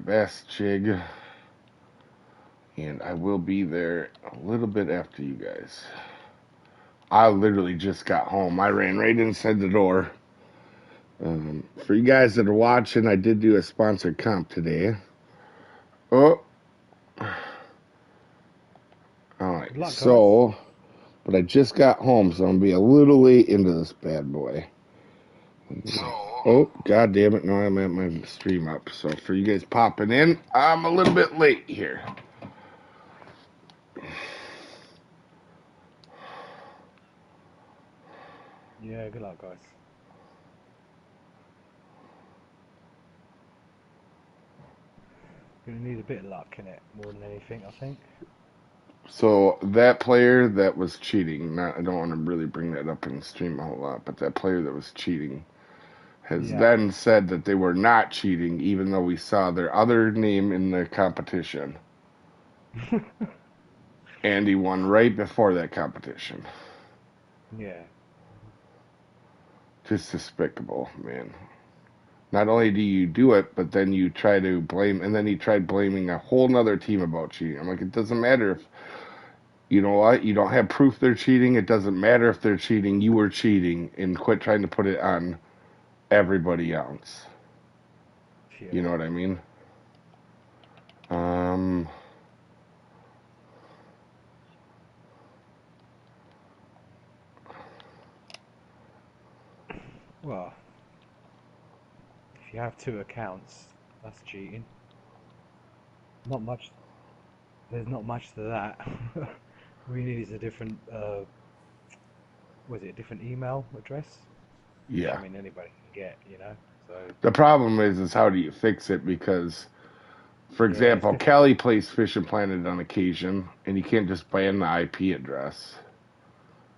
Bass Jig, and I will be there a little bit after you guys. I literally just got home. I ran right inside the door. For you guys that are watching, I did do a sponsored comp today. Oh, all right. Good luck, guys. So, but I just got home, so I'm gonna be a little late into this bad boy. Oh, god damn it! No, I'm at my stream up. So for you guys popping in, I'm a little bit late here. Yeah, good luck, guys. Gonna need a bit of luck in it more than anything, I think. So that player that was cheating, not I don't want to really bring that up in the stream a whole lot, but that player that was cheating has Yeah. then said that they were not cheating, even though we saw their other name in the competition. And he won right before that competition. Yeah. Just despicable, man. Not only do you do it, but then you try to blame, and then he tried blaming a whole nother team about cheating. I'm like, it doesn't matter if, you know what, you don't have proof they're cheating. It doesn't matter if they're cheating. You were cheating, and quit trying to put it on everybody else. You Yeah. know what I mean? Um, Well, if you have two accounts, that's cheating. Not much. There's not much to that. All you need is a different, was it a different email address? Which, I yeah. mean, anybody can get, you know? So, The problem is how do you fix it? Because, for yeah, it's example, difficult. Kelly plays Fishing Planet on occasion, and you can't just ban the IP address.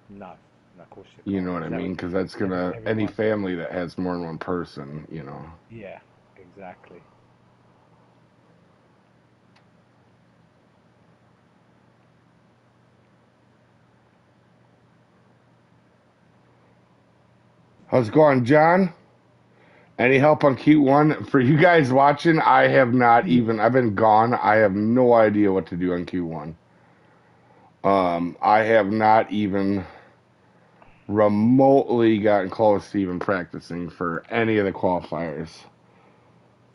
No. No, of course you You know can't. what I Because that mean? would Because be that's gonna any everyone. family that has more than one person, you know. Yeah, exactly. How's it going, John? Any help on Q1 for you guys watching? I have not even. I've been gone. I have no idea what to do on Q1. I have not even remotely gotten close to even practicing for any of the qualifiers.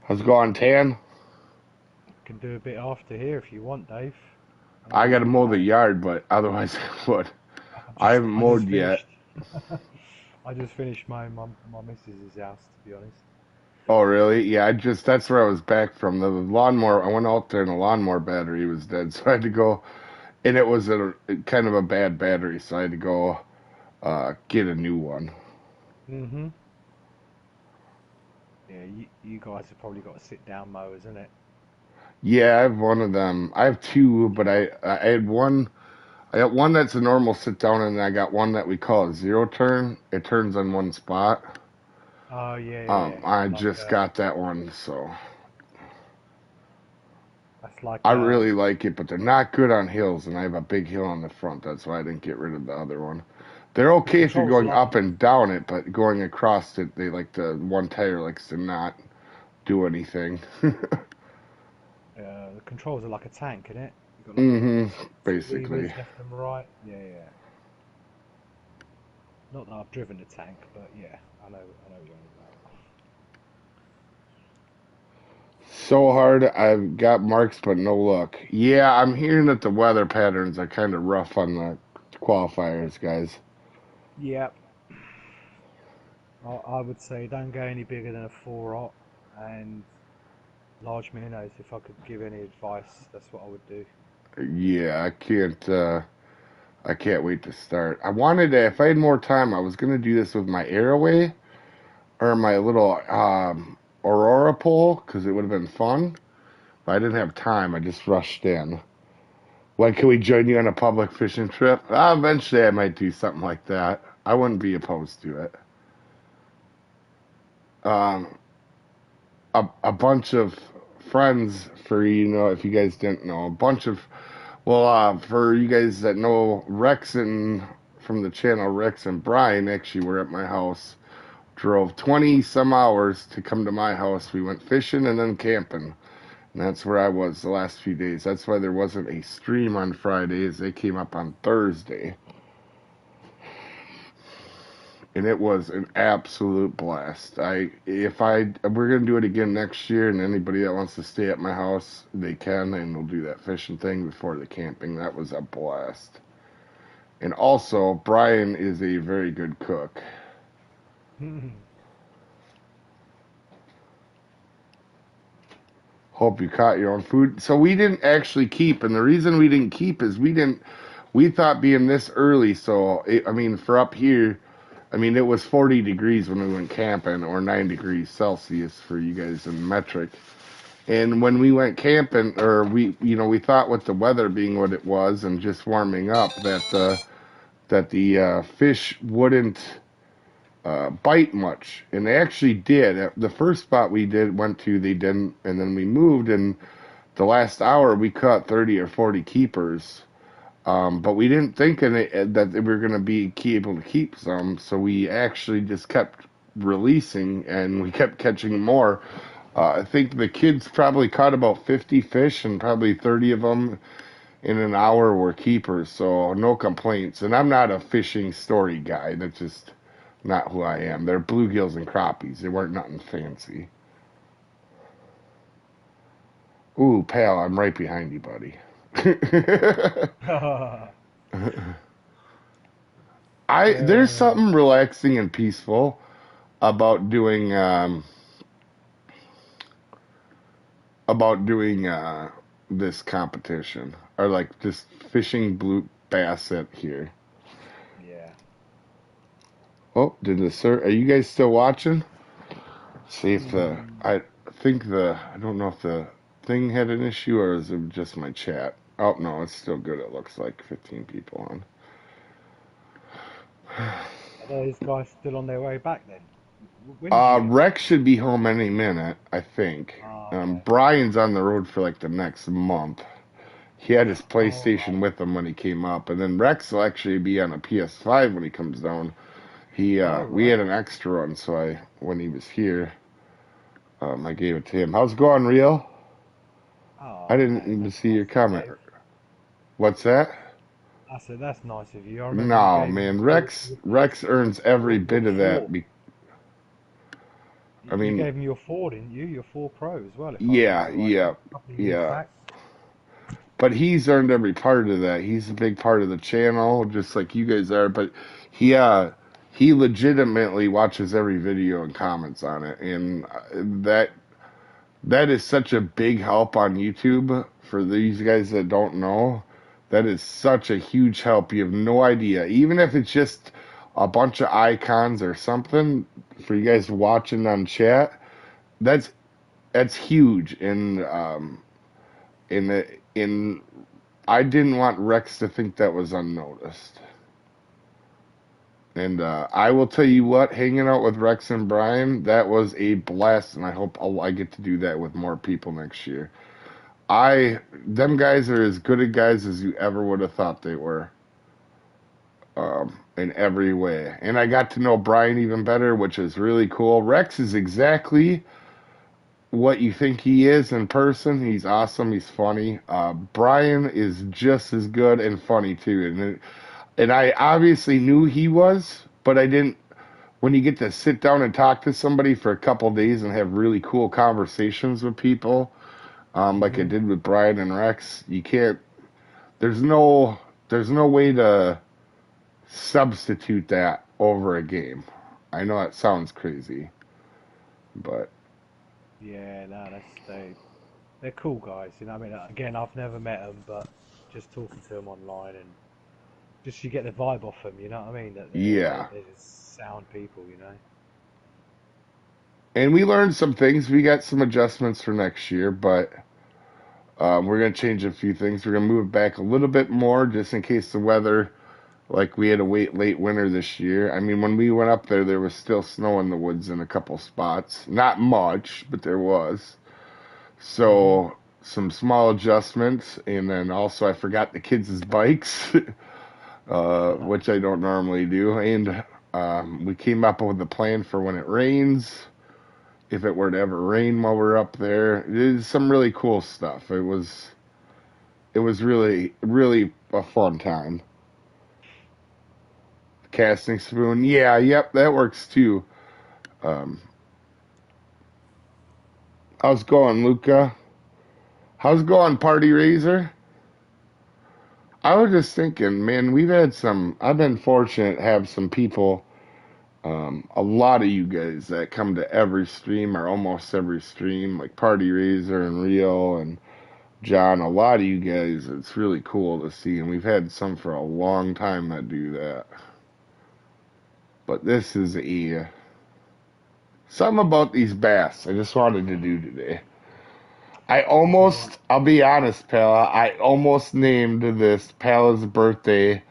How's it going, Tan? Can do a bit after here if you want, Dave. I got to mow the I yard, but otherwise I would. I just haven't I just mowed yet. finished. I just finished my missus's house, to be honest. Oh, really? Yeah, that's where I was back from. The lawnmower, I went out there and the lawnmower battery was dead, so I had to go, and it was a kind of a bad battery, so I had to go get a new one. Mhm. Yeah, you guys have probably got sit down mowers, isn't it? Yeah, I have one of them. I have two, but I had one. I got one that's a normal sit down, and I got one that we call a zero turn. It turns on one spot. Oh yeah, yeah, yeah. I just got that one, so That's like I really like it, but they're not good on hills, and I have a big hill on the front. That's why I didn't get rid of the other one. They're the okay if you're controls are going like up and down it, but going across it, they like the one tire likes to not do anything. the controls are like a tank, isn't it? You've got like a hmm two levers, Basically. left and right. Yeah, yeah. Not that I've driven a tank, but yeah, I know what you're on about. So hard, I've got marks, but no luck. Yeah, I'm hearing that the weather patterns are kind of rough on the qualifiers, guys. Yeah, I would say don't go any bigger than a 4-aught and large minnows. If I could give any advice, that's what I would do. Yeah, I can't wait to start. I wanted to, if I had more time, I was gonna do this with my Airway or my little Aurora pole because it would have been fun. But I didn't have time. I just rushed in. When can we join you on a public fishing trip? Eventually, I might do something like that. I wouldn't be opposed to it. Um, a bunch of friends for if you guys didn't know, a bunch of for you guys that know Rex and from the channel, Rex and Brian actually were at my house. Drove 20 some hours to come to my house. We went fishing and then camping. And that's where I was the last few days. That's why there wasn't a stream on Fridays. They came up on Thursday. And it was an absolute blast. We're gonna do it again next year, and anybody that wants to stay at my house, they can, and we'll do that fishing thing before the camping. That was a blast. And also, Brian is a very good cook. Hope you caught your own food. So we didn't actually keep, and the reason we didn't keep is we thought being this early, I mean, for up here, I mean, it was 40 degrees when we went camping, or 9 degrees Celsius for you guys in metric. And when we went camping, or we thought with the weather being what it was and just warming up, that the fish wouldn't bite much, and they actually did. The first spot went to, they didn't, and then we moved, and the last hour we caught 30 or 40 keepers. But we didn't think that we were going to be able to keep some, so we actually just kept releasing, and we kept catching more. I think the kids probably caught about 50 fish, and probably 30 of them in an hour were keepers, so no complaints. And I'm not a fishing story guy. That's just not who I am. They're bluegills and crappies. They weren't nothing fancy. Ooh, pal, I'm right behind you, buddy. There's Yeah. something relaxing and peaceful about doing this competition, or like just fishing blue bass at here. Yeah. Oh, are you guys still watching? See if Mm, I don't know if the thing had an issue, or is it just my chat? Oh no, it's still good. It looks like 15 people on. are those guys still on their way back then? When did you get back? Rex should be home any minute, I think. Oh, okay. Brian's on the road for like the next month. He had his Oh, PlayStation with him when he came up, and then Rex will actually be on a PS5 when he comes down. right. Oh, We right. had an extra one, so when he was here, I gave it to him. How's it going, Real? I Oh, didn't man, even that's see nice your of you, comment. Dave. What's that? I said that's nice of you. I remember you No, gave him man. your Rex earns every your bit of that. four. I You mean, gave him your four, didn't you? Your four pro as well, if I yeah, remember rightly, yeah, a couple of years yeah. back. But he's earned every part of that. He's a big part of the channel, just like you guys are. But he, uh, he legitimately watches every video and comments on it, and that is such a big help on YouTube for these guys that don't know. That is such a huge help. You have no idea. Even if it's just a bunch of icons or something for you guys watching on chat, that's that's huge. In I didn't want Rex to think that was unnoticed. And I will tell you what, hanging out with Rex and Brian, that was a blast, and I hope I get to do that with more people next year. Them guys are as good a guys as you ever would have thought they were, in every way. And I got to know Brian even better, which is really cool. Rex is exactly what you think he is in person. He's awesome. He's funny. Brian is just as good and funny too. And I obviously knew he was, but I didn't. When you get to sit down and talk to somebody for a couple days and have really cool conversations with people, like I Hmm. did with Brian and Rex, you can't. There's no there's no way to substitute that over a game. I know that sounds crazy, but Yeah, no, they're cool guys. You know, what I mean, again, I've never met them, but just talking to them online and just you get the vibe off them. You know what I mean? That yeah. they're just sound people. You know. And we learned some things. We got some adjustments for next year, but we're going to change a few things. We're going to move it back a little bit more just in case the weather, like we had to wait late winter this year. I mean, when we went up there, there was still snow in the woods in a couple spots. Not much, but there was. Hmm. So some small adjustments. And then also, I forgot the kids' bikes, which I don't normally do. And we came up with a plan for when it rains. if it were to ever rain while we're up there. It's some really cool stuff. It was really really a fun time. Casting spoon, yeah, yep, that works too. Um, how's it going, Luca? How's it going, Party Razor? I was just thinking, man, we've had some. I've been fortunate to have some people, a lot of you guys that come to every stream or almost every stream, like Party Razor and Rio and John. A lot of you guys, it's really cool to see, and we've had some for a long time that do that. But this is a something about these bass I just wanted to do today. Yeah. I'll be honest, Pala, I almost named this Pala's birthday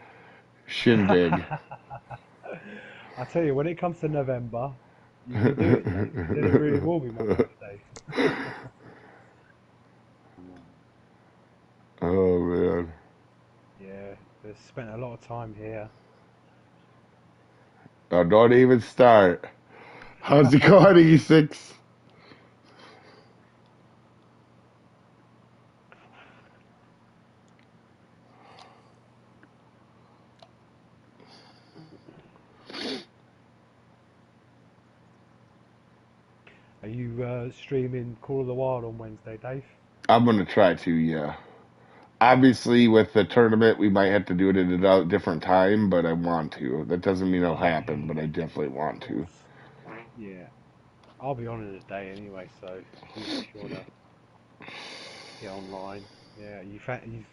shindig. I tell you, when it comes to November, you can do it, Dave. Then it really will be my birthday. Oh man. Yeah, they've spent a lot of time here. Oh, don't even start. How's it going, E6? Are you streaming Call of the Wild on Wednesday, Dave? I'm gonna try to, yeah. Obviously, with the tournament, we might have to do it at a different time, but I want to. That doesn't mean it'll Oh happen, yeah, but I definitely of want to. course. Yeah, I'll be on in a day anyway, so do be sure to get online. Yeah, you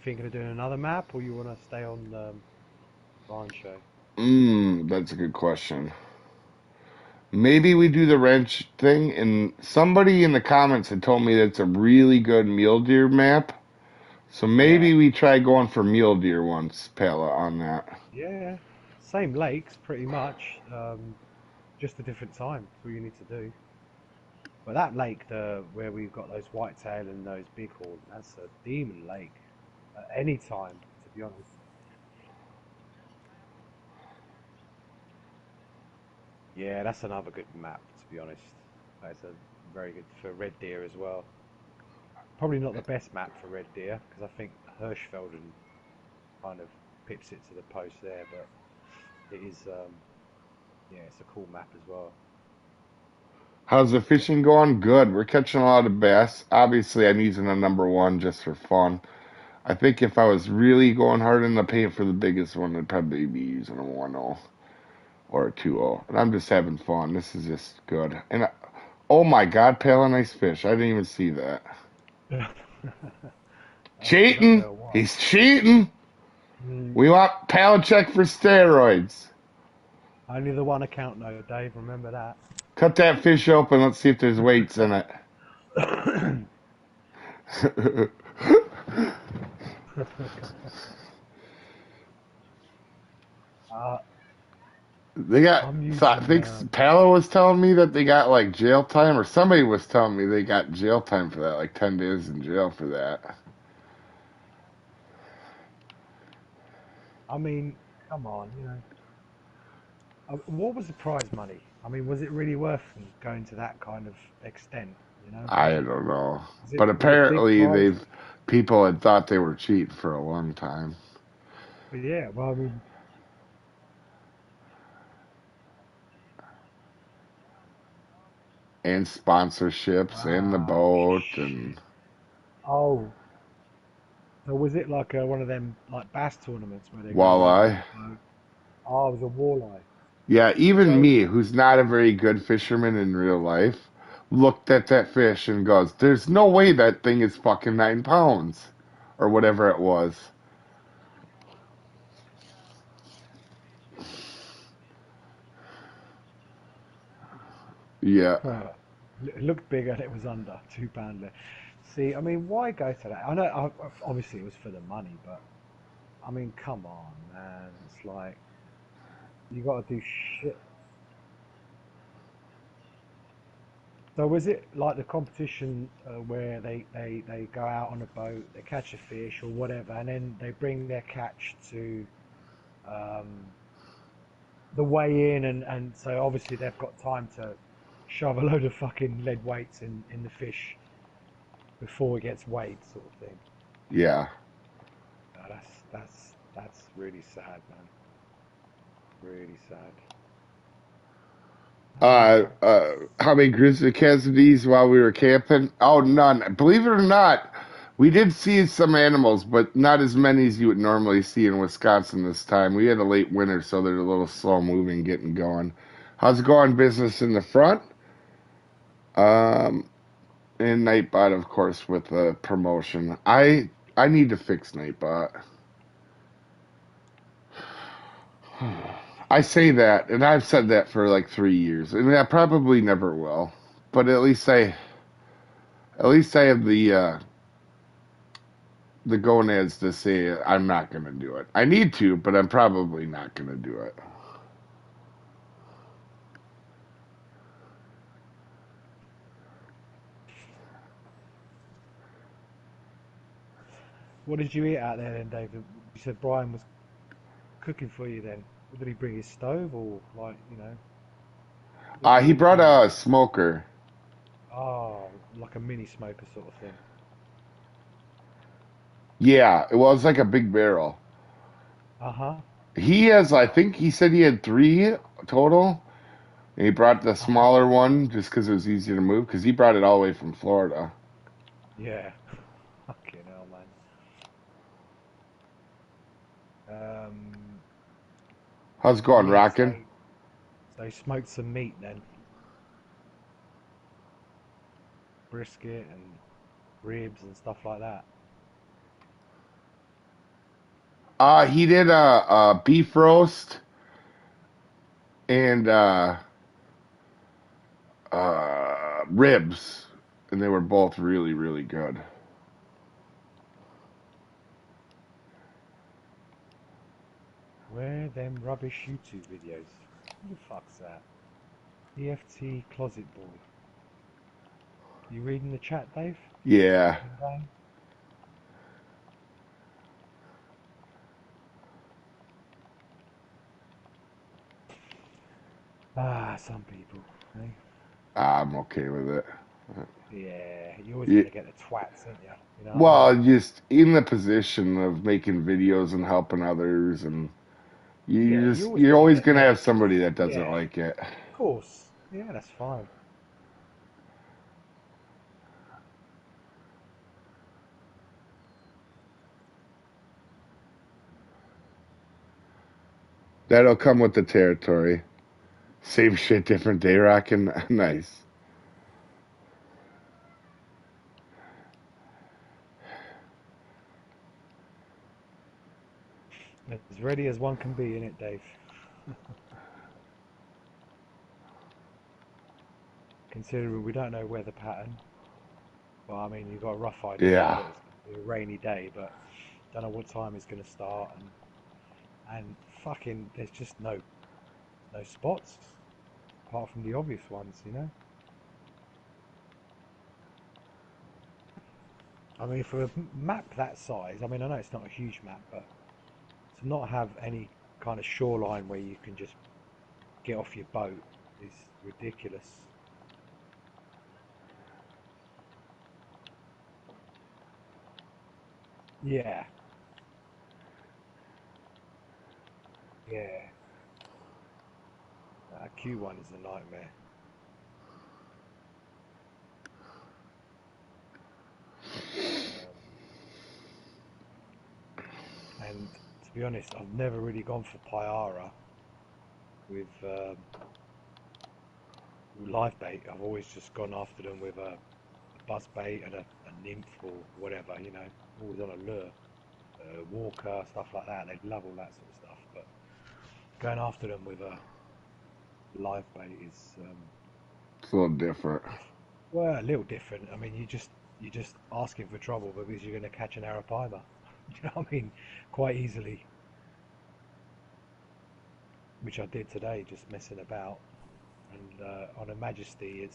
thinking of doing another map, or you want to stay on Ryan show? That's a good question. Maybe we do the wrench thing, and somebody in the comments had told me that's a really good mule deer map. So Yeah, maybe we try going for mule deer once, Pella, on that. yeah, same lakes pretty much, just a different time. That's all you need to do. But that lake, the where we've got those whitetail and those bighorn, that's a demon lake at any time, to be honest. Yeah, that's another good map, to be honest. That's a very good for red deer as well. Probably not the best map for red deer because I think Hirschfelden kind of pips it to the post there, but it is, yeah, it's a cool map as well. How's the fishing going? Good. We're catching a lot of bass. Obviously, I'm using a number one just for fun. I think if I was really going hard in the paint for the biggest one, I'd probably be using a 1.0 or a 2.0. And I'm just having fun. This is just good. And oh my God, Pale, a nice fish. I didn't even see that. It's been up there Cheating. a while. He's cheating. Mm, We want Check for steroids. only the one account though, Dave. Remember that. Cut that fish open. Let's see if there's weights in it. uh, They got, I'm so I using. think Palo was telling me that they got like jail time, or somebody was telling me they got jail time for that, like 10 days in jail for that. I mean, come on, what was the prize money? I mean, was it really worth going to that kind of extent? You know, I don't know. was But it big apparently prize? people had thought they were cheating for a long time. But yeah, well, I mean, And sponsorships and the wow, boat and oh, so was it like one of them like bass tournaments where they go out on walleye. a boat? Oh, it was a walleye. Yeah, even So me, who's not a very good fisherman in real life, looked at that fish and goes, "There's no way that thing is fucking 9 pounds," or whatever it was. Yeah. it looked bigger and it was under 2 pounder. See, I mean, why go to that? I know, obviously it was for the money, but I mean, come on, man. It's like you got to do shit. So was it like the competition where they go out on a boat, they catch a fish or whatever, and then they bring their catch to um, the weigh in, and so obviously they've got time to shove a load of fucking lead weights in the fish before it gets weighed, sort of thing. Yeah. No, that's really sad, man. Really sad. Uh, Uh, uh, how many grizzly casualties while we were camping? Oh, none. Believe it or not, we did see some animals, but not as many as you would normally see in Wisconsin this time. We had a late winter, so they're a little slow moving, getting going. How's it going, business in the front? Um, and Nightbot, of course, with the promotion. I need to fix Nightbot. I say that, and I've said that for like 3 years, and I probably never will. But at least I have the gonads to say I'm not going to do it. I need to, but I'm probably not going to do it. what did you eat out there then, David? You said Brian was cooking for you then. Did he bring his stove or like, He what did brought you? a smoker. Oh, like a mini smoker sort of thing. Yeah, it was like a big barrel. Uh-huh. He has, I think he said he had three total. And he brought the Uh-huh. smaller one just because it was easy to move, because he brought it all the way from Florida. Yeah. Fucking hell, man. Um, How's it going, yeah, rocking? so smoked some meat then. Brisket and ribs and stuff like that. He did a beef roast and ribs, and they were both really, really good. Where them rubbish YouTube videos? Who the fuck's that? EFT Closet Boy. You reading the chat, Dave? Yeah. Been going? Ah, some people, eh? I'm okay with it. Yeah, you're always Yeah, gonna get the twats, aren't you? You know what I mean? well, just in the position of making videos and helping others, and Yeah, you you're just always you're gonna always get gonna have negatives. somebody that doesn't Yeah, like it. of course. Yeah, that's fine. That'll come with the territory. Same shit, different day, rocking. Nice. As ready as one can be in it, Dave. Considering we don't know weather pattern. Well, I mean, you've got a rough idea Yeah. that it's going to be a rainy day, but don't know what time it's going to start, and fucking, there's just no spots apart from the obvious ones. I mean, for a map that size, I mean, I know it's not a huge map, but to not have any kind of shoreline where you can just get off your boat is ridiculous. Yeah, yeah. That Q1 is a nightmare. Um, and to be honest, I've never really gone for Pyara with live bait. I've always just gone after them with a buzz bait and a nymph or whatever. Always on a lure, walker, stuff like that. They love all that sort of stuff. But going after them with a live bait is It's a little different. well, a little different. I mean, you're just asking for trouble because you're going to catch an arapaima. You know what I mean? Quite easily, which I did today, just messing about. And on a Majesty,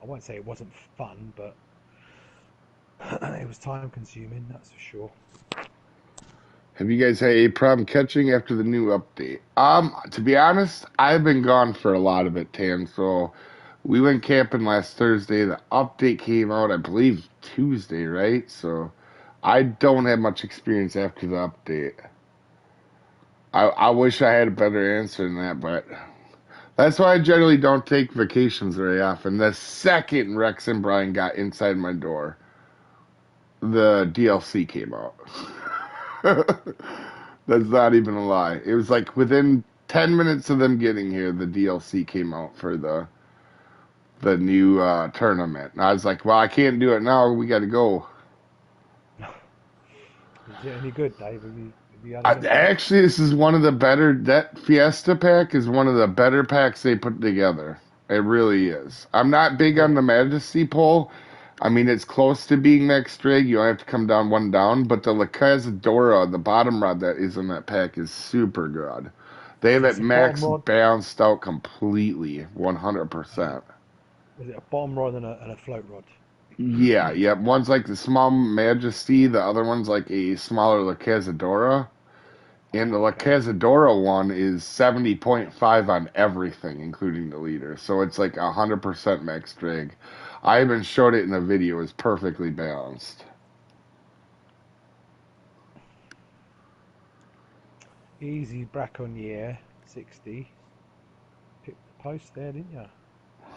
I won't say it wasn't fun, but it was time consuming, that's for sure. Have you guys had a problem catching after the new update? To be honest, I've been gone for a lot of it, Tan. So we went camping last Thursday. The update came out, I believe, Tuesday, right? So I don't have much experience after the update. I wish I had a better answer than that, but that's why I generally don't take vacations very often. The second Rex and Brian got inside my door, the DLC came out. That's not even a lie. It was like within 10 minutes of them getting here, the DLC came out for the new tournament. And I was like, well, I can't do it now. We got to go. Is it any good, Dave? Have you had a look at it? Actually, this is one of the better. That Fiesta pack is one of the better packs they put together. It really is. I'm not big on Yeah. the Majesty pole. I mean, it's close to being max drag. You only have to come down one down. But the La Cazadora, the bottom rod that is in that pack, is super good. They have So it it's a bottom max rod. balanced out completely, 100%. Is it a bottom rod and a float rod? Yeah, yeah. One's like the small Majesty. The other one's like a smaller La Cazadora. And the La Okay. Cazadora one is 70.5 on everything, including the leader. So it's like 100% max drag. I even showed it in the video. It's perfectly balanced. Easy braconnier, 60. Picked the post there, didn't you?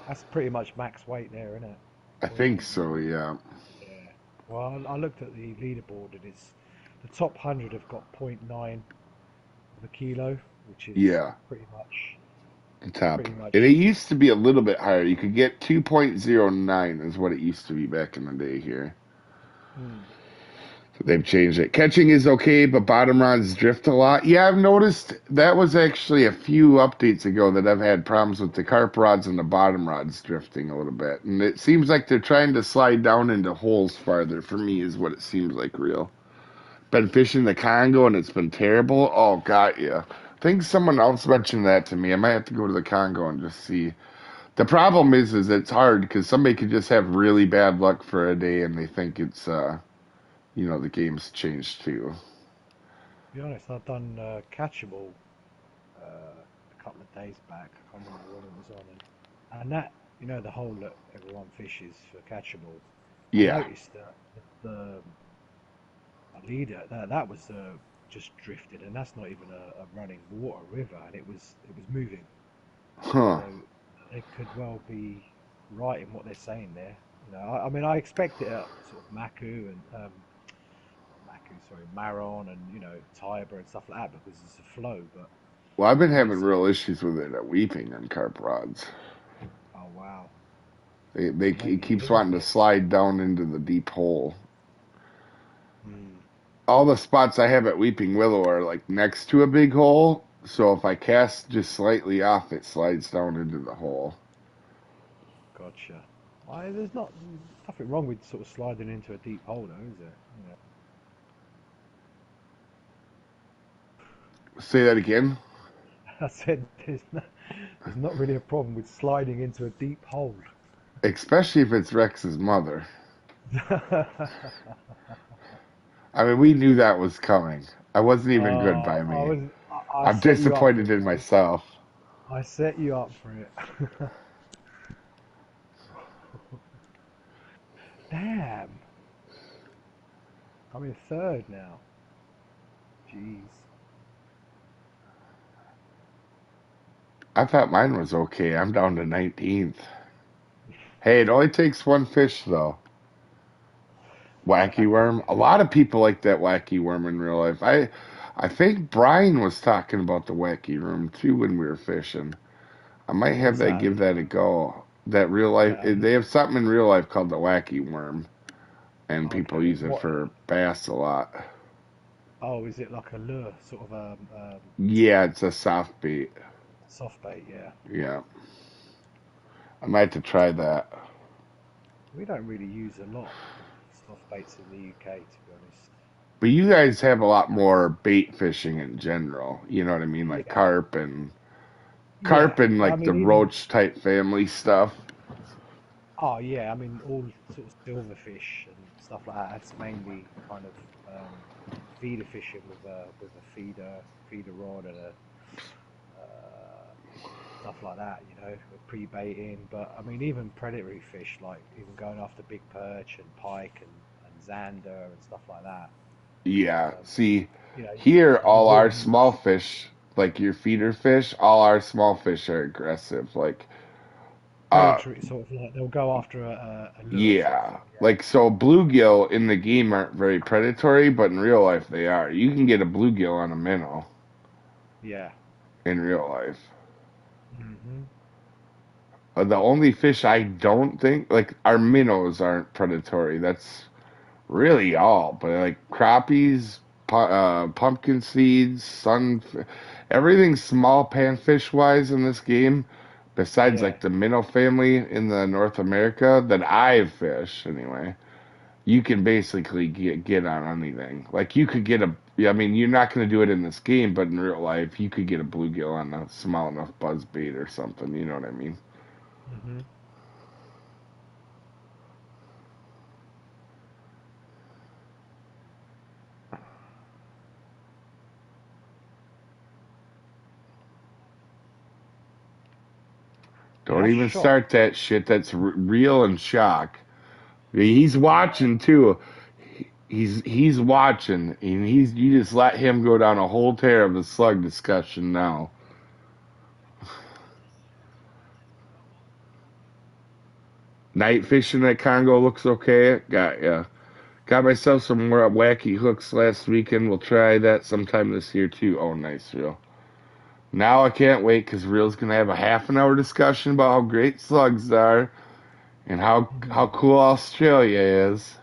That's pretty much max weight there, isn't it? I Point think 9. so, yeah. Yeah. Well, I looked at the leaderboard and it's the top 100 have got point 0.9 of a kilo, which is Yeah, pretty much top. pretty And it much. used to be a little bit higher. You could get 2.09 is what it used to be back in the day here. Hmm. So they've changed it. Catching is okay, but bottom rods drift a lot. Yeah, I've noticed that was actually a few updates ago that I've had problems with the carp rods and the bottom rods drifting a little bit. And it seems like they're trying to slide down into holes farther for me, is what it seems like real. Been fishing the Congo and it's been terrible. Oh, got you. I think someone else mentioned that to me. I might have to go to the Congo and just see. The problem is it's hard because somebody could just have really bad luck for a day and they think it's the game's changed too. To be honest, I've done catchable a couple of days back. I can't remember when it was on, and that the hole that everyone fishes for catchable. I Yeah. noticed that the leader that was just drifted, and that's not even a running water river, and it was moving. Huh. So they could well be right in what they're saying there. I mean, I expect it at sort of Maku and not Maku, sorry, Maron and Tiber and stuff like that because it's a flow. But Well, I've been when having it's real issues with it at weeping on carp rods. oh wow, It maybe it keeps is a wanting to bit. slide down into the deep hole. Hmm, All the spots I have at Weeping Willow are like next to a big hole, so if I cast just slightly off, it slides down into the hole. gotcha. There's nothing wrong with sort of sliding into a deep hole, though, is there? Say that again. I said there's not really a problem with sliding into a deep hole. Especially if it's Rex's mother. I mean, we knew that was coming. I wasn't even good by I me. was I I'm set you up for disappointed it, in Dave. myself. I set you up for it. Damn, I'm in third now. Jeez. I thought mine was okay. I'm down to 19th. Hey, it only takes one fish, though. Wacky worm. A lot of people like that wacky worm in real life. I think Brian was talking about the wacky worm too when we were fishing. I might have What's that that? give that a go. That real Is life, that they have something in real life called the wacky worm, and people okay? use it What? for bass a lot. Oh, is it like a lure, sort of Yeah, it's a soft bait. soft bait? Yeah. Yeah, I might have to try that. We don't really use a lot of soft baits in the UK, to be honest. But you guys have a lot more bait fishing in general. You know what I mean, like Yeah, carp yeah. and I like the mean, even roach type family stuff. Oh yeah, I mean all sort of silverfish and stuff like that. That's mainly kind of feeder fishing with a feeder rod and a stuff like that. You know, with pre-baiting. But I mean even predatory fish like even going after big perch and pike and zander and stuff like that. Yeah. Um, See, you know, here you all will our small use. fish, like your feeder fish, all our small fish are aggressive. Like, uh, Predatory sort of like they'll go after a lure sort of yeah. thing. Like, so bluegill in the game aren't very predatory, but in real life they are. You can get a bluegill on a minnow Yeah. in real life. Hmm. The only fish I don't think, like, our minnows aren't predatory. That's really all. But, like, crappies, pumpkin seeds, everything small panfish wise in this game, besides, Yeah. like, the minnow family in the North America that I've fished, anyway. You can basically get on anything. Like you could get a, yeah, I mean, you're not going to do it in this game, but in real life, you could get a bluegill on a small enough buzz bait or something. You know what I mean? Hmm. Yeah, Don't that's even shock. start that shit. That's real and shock. He's watching too. He's watching, and you just let him go down a whole tear of the slug discussion now. Night fishing at Congo looks okay. Got myself some more wacky hooks last weekend. We'll try that sometime this year too. Oh, nice reel. Now I can't wait because Reel's gonna have a half an hour discussion about how great slugs are and how Hmm. cool Australia is.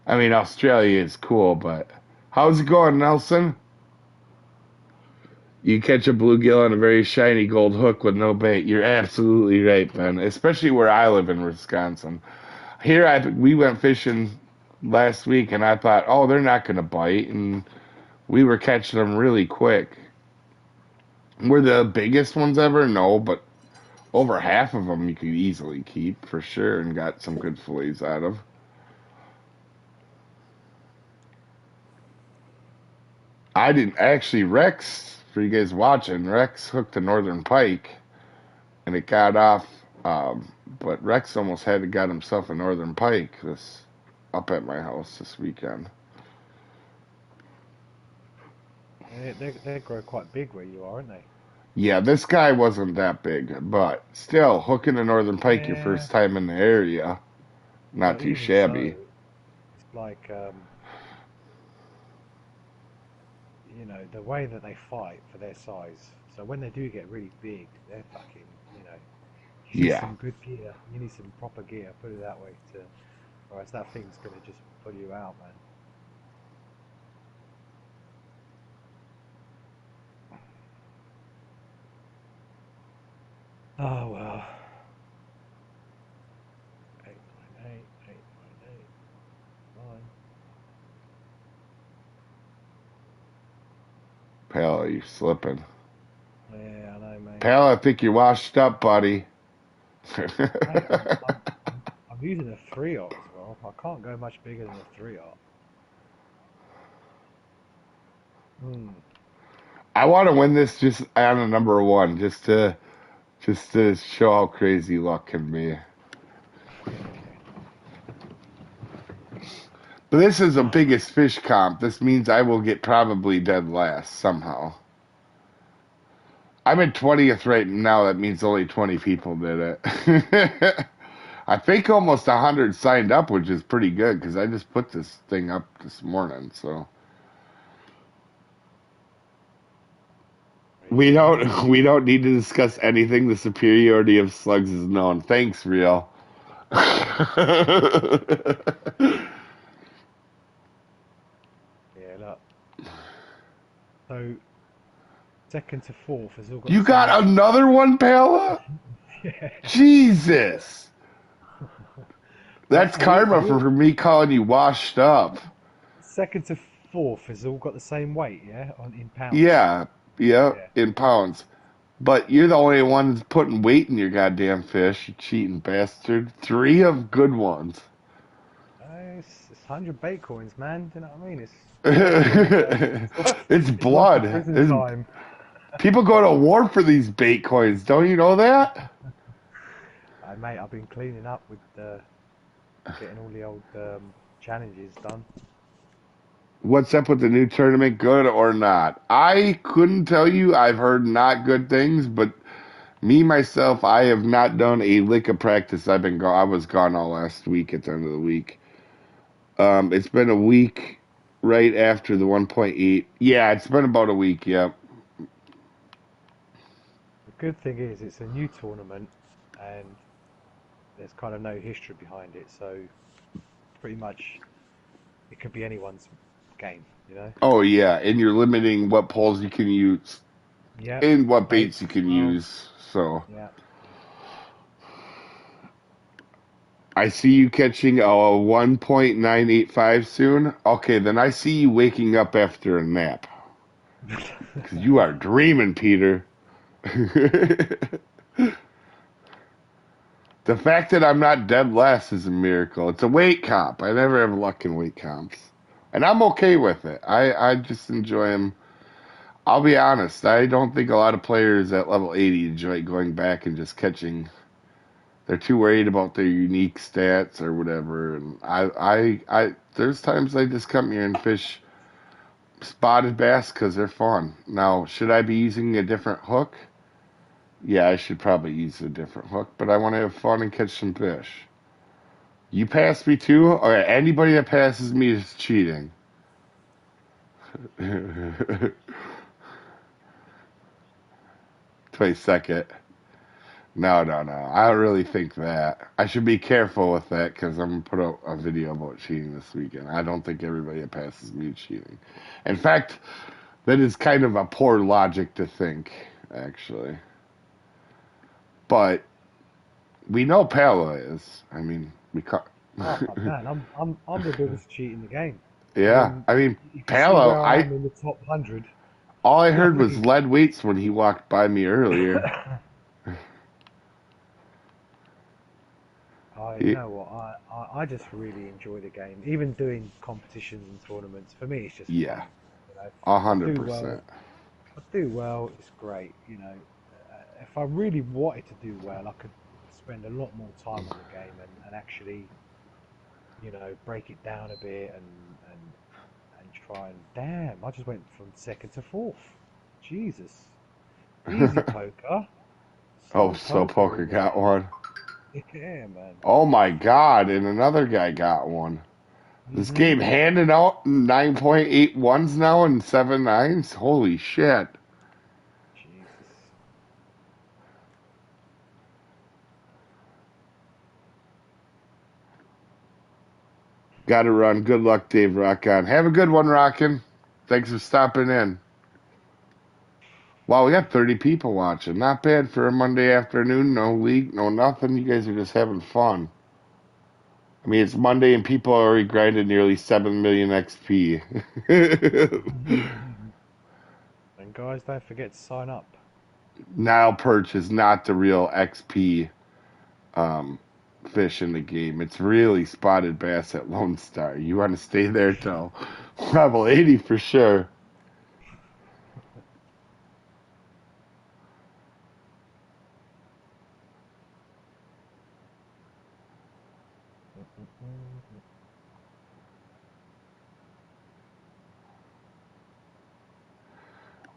I mean, Australia is cool, but how's it going, Nelson? You catch a bluegill on a very shiny gold hook with no bait. You're absolutely right, Ben. Especially where I live in Wisconsin. Here, we went fishing last week, and I thought, oh, they're not gonna bite, and we were catching them really quick. Were the biggest ones ever? No, but over half of them you could easily keep for sure, and got some good fillets out of. I didn't actually Rex for you guys watching. Rex hooked a northern pike, and it got off. But Rex almost had got himself a northern pike this up at my house this weekend. They grow quite big where you are, aren't they? Yeah, this guy wasn't that big, but still hooking a northern pike your Yeah. first time in the area, not But too even so, shabby. it's like the way that they fight for their size. So when they do get really big, they're fucking, you need Yeah. some good gear. You need some proper gear, put it that way, or else that thing's gonna just pull you out, man. Oh well. 898, 898, fine. Pal, you're slipping. Yeah, I know, mate. Pal, I think you're washed up, buddy. Mate, I'm using a 3-aught as well. I can't go much bigger than a 3-aught. Hmm. I want to win this just on a number one, just to show how crazy luck can be. But this is the biggest fish comp. This means I will get probably dead last somehow. I'm at 20th right now. That means only 20 people did it. I think almost 100 signed up, which is pretty good because I just put this thing up this morning. So we Yeah, me don't too. we don't need to discuss anything. The superiority of slugs is known. Thanks, real. Yeah, look. So second to fourth has all got the You same got weight. another one, Pella? Yeah. Jesus. But That's karma for me calling you washed up. second to fourth has all got the same weight, yeah, on in pounds. Yeah, yeah, Yeah. in pounds. But you're the only one that's putting weight in your goddamn fish, you cheating bastard. 3 of good ones. It's 100 bait coins, man. Do you know what I mean? It's like It's it's like a blood. prison time. People go to war for these bait coins. Don't you know that? Mate, I've been cleaning up with getting all the old challenges done. What's up with the new tournament? Good or not? I couldn't tell you. I've heard not good things, but me myself, I have not done a lick of practice. I've been gone. I was gone all last week at the end of the week. It's been a week right after the 1.8. Yeah, it's been about a week. Yeah. The good thing is it's a new tournament and there's kind of no history behind it, so pretty much it could be anyone's game, you know? Oh yeah, and you're limiting what poles you can use Yep, and what baits baits you as can well. use. So Yeah. I see you catching a 1.985 soon. Okay, then I see you waking up after a nap because you are dreaming, Peter. The fact that I'm not dead last is a miracle. It's a weight comp. I never have luck in weight comps. And I'm okay with it. I just enjoy them. I'll be honest, I don't think a lot of players at level 80 enjoy going back and just catching. They're too worried about their unique stats or whatever. And there's times I just come here and fish spotted bass because they're fun. Now, should I be using a different hook? Yeah, I should probably use a different hook, but I want to have fun and catch some fish. You pass me too? Okay, anybody that passes me is cheating. 22nd. No, no, no. I don't really think that. I should be careful with that because I'm going to put out a video about cheating this weekend. I don't think everybody that passes me is cheating. In fact, that is kind of a poor logic to think, actually. But we know Palo is. I mean, we caught. Oh man, I'm the biggest cheat in the game. I Yeah, mean, I mean, if you see Palo, where I am in the top 100, all I you know heard what I was mean? lead weights when he walked by me earlier. You He- know what? I just really enjoy the game. Even doing competitions and tournaments, for me, it's just yeah, fun. You know, a if I hundred do well, percent. if I do well, it's great. You know, if I really wanted to do well, I could spend a lot more time on the game and actually, you know, break it down a bit and try and damn, I just went from second to fourth. Jesus, easy poker, Oh, slow so poker poker in got there. one. Yeah, man. Oh my god, and another guy got one. This Mhm. game handing out 9.81s now and 7.9s. Holy shit. Jesus. Gotta run. Good luck, Dave Rockin. Have a good one, Rockin. Thanks for stopping in. Wow, we got 30 people watching. Not bad for a Monday afternoon. No league, no nothing. You guys are just having fun. I mean, it's Monday and people are already grinded nearly 7 million XP. And guys, don't forget to sign up. Nile Perch is not the real XP um, fish in the game. It's really spotted bass at Lone Star. You want to stay there till level 80 for sure.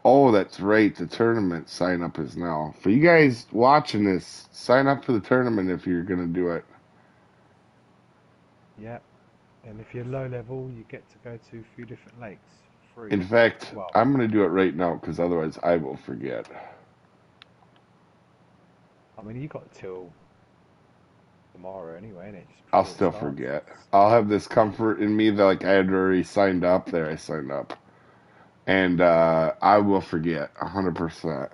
Oh, that's right. The tournament sign up is now. For you guys watching this, sign up for the tournament if you're going to do it. Yep. And if you're low level, you get to go to a few different lakes for In free. fact, Well, I'm going to do it right now because otherwise I will forget. I mean, you got till tomorrow anyway, innit? Just I'll before it still starts. forget. I'll have this comfort in me that like I had already signed up. There, I signed up, and I will forget 100%.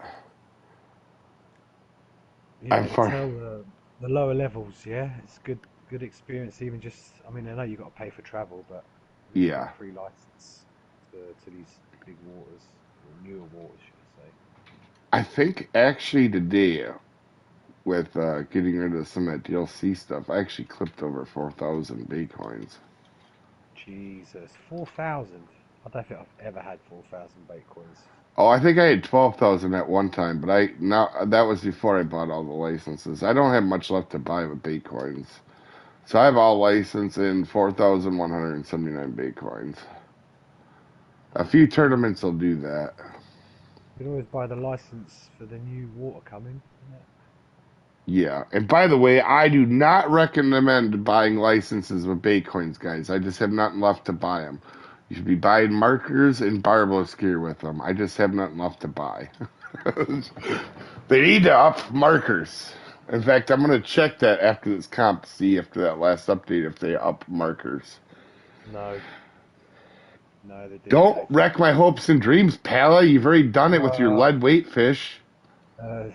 I'm Yeah, far. tell the lower levels, yeah, it's good experience. Even just, I mean, I know you got to pay for travel, but you know, you get Yeah. a free license to these big waters or newer waters, should I say? I think actually today with getting rid of some of that DLC stuff, I actually clipped over 4,000 Bitcoins. Jesus, 4,000. I don't think I've ever had 4,000 Bitcoins. Oh, I think I had 12,000 at one time, but I now that was before I bought all the licenses. I don't have much left to buy with Bitcoins. So I have all licensed in 4,179 Bitcoins. A few tournaments will do that. You can always buy the license for the new water coming. Yeah. Yeah. And by the way, I do not recommend buying licenses with Bitcoins, guys. I just have nothing left to buy them. You should be buying markers and Barbless gear with them. I just have nothing left to buy. They need to up markers. In fact, I'm going to check that after this comp, see after that last update if they up markers. No, no, they didn't, Don't Dave. wreck my hopes and dreams, Pala. You've already done it with your Well, lead weight fish. uh,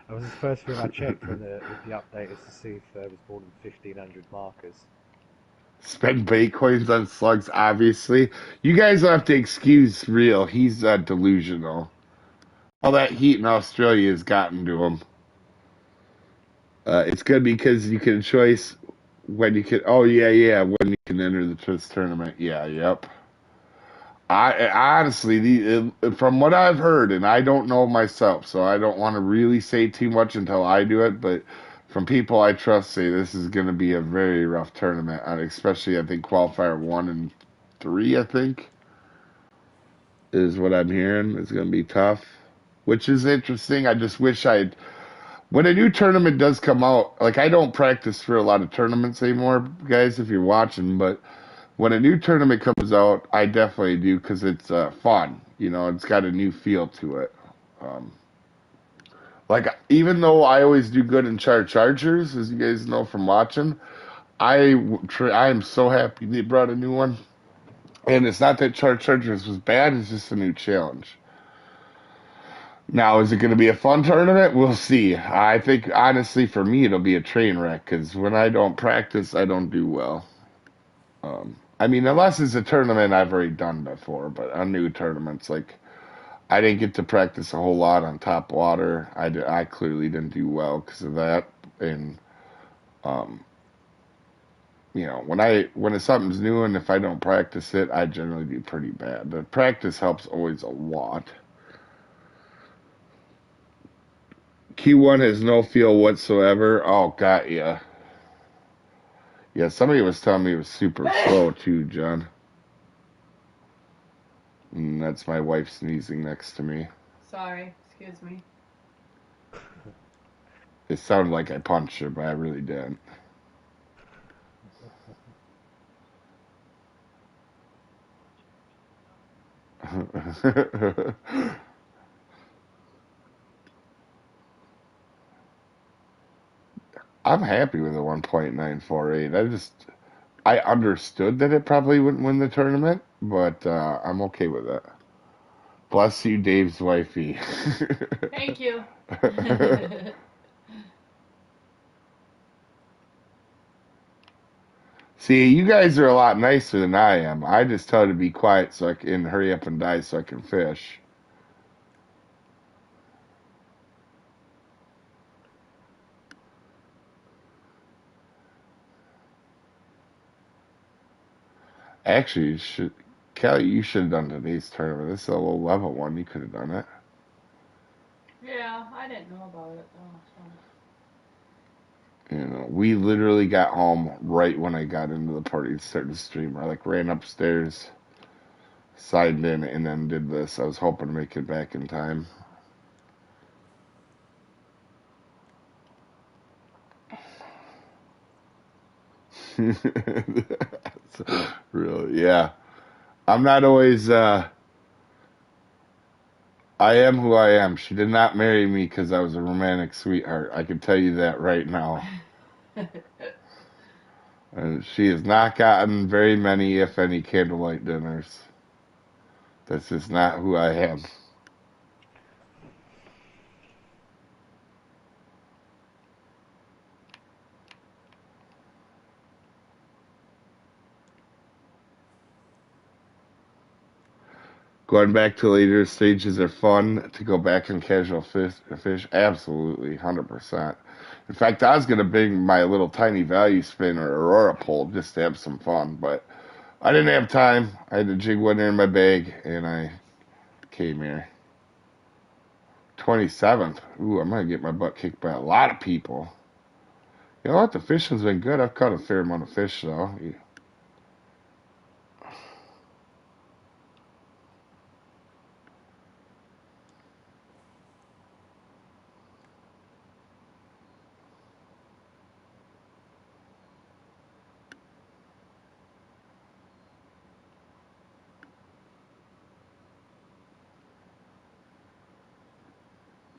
that was the first thing I checked when with the update is to see if there was more than 1,500 markers. Spend Bitcoins on slugs, obviously. You guys don't have to excuse Real. He's delusional. All that heat in Australia has gotten to him. It's good because you can choice when you can. Oh, yeah, yeah. When you can enter this tournament. Yeah, yep. I honestly, from what I've heard, and I don't know myself, so I don't want to really say too much until I do it. But from people I trust, say this is going to be a very rough tournament, and especially I think qualifier 1 and 3. I think is what I'm hearing. It's going to be tough, which is interesting. I just wish I'd when a new tournament does come out. Like I don't practice for a lot of tournaments anymore, guys. If you're watching, but when a new tournament comes out, I definitely do because it's fun. You know, it's got a new feel to it. Um, like even though I always do good in Chargers, as you guys know from watching, I am so happy they brought a new one. And it's not that Chargers was bad; it's just a new challenge. Now, is it going to be a fun tournament? We'll see. I think honestly, for me, it'll be a train wreck because when I don't practice, I don't do well. I mean, unless it's a tournament I've already done before, but on new tournaments, like I didn't get to practice a whole lot on top water. I clearly didn't do well because of that. And um, you know, when it's something's new and if I don't practice it, I generally do pretty bad. But practice helps always a lot. Q1 has no feel whatsoever. Oh, got ya. Yeah, somebody was telling me it was super slow too, John. And that's my wife sneezing next to me. Sorry, excuse me. It sounded like I punched her, but I really didn't. I'm happy with the 1.948. I understood that it probably wouldn't win the tournament, but I'm okay with it. Bless you, Dave's wifey. Thank you. See, you guys are a lot nicer than I am. I just tell her to be quiet so I can hurry up and die so I can fish. Actually, Kelly, you should have done today's tournament. This is a low level one. You could have done it. Yeah, I didn't know about it though. So. You know, we literally got home right when I got into the party and started the stream. I like ran upstairs, signed in, and then did this. I was hoping to make it back in time. Really, yeah. I'm not always. I am who I am. She did not marry me because I was a romantic sweetheart. I can tell you that right now. And she has not gotten very many, if any, candlelight dinners. That's just not who I am. Going back to later stages are fun. To go back and casual fish, absolutely, 100%. In fact, I was gonna bring my little tiny value spin or Aurora pole just to have some fun, but I didn't have time. I had to jig one in my bag, and I came here. 27th. Ooh, I'm gonna get my butt kicked by a lot of people. You know what? The fishing's been good. I've caught a fair amount of fish, though.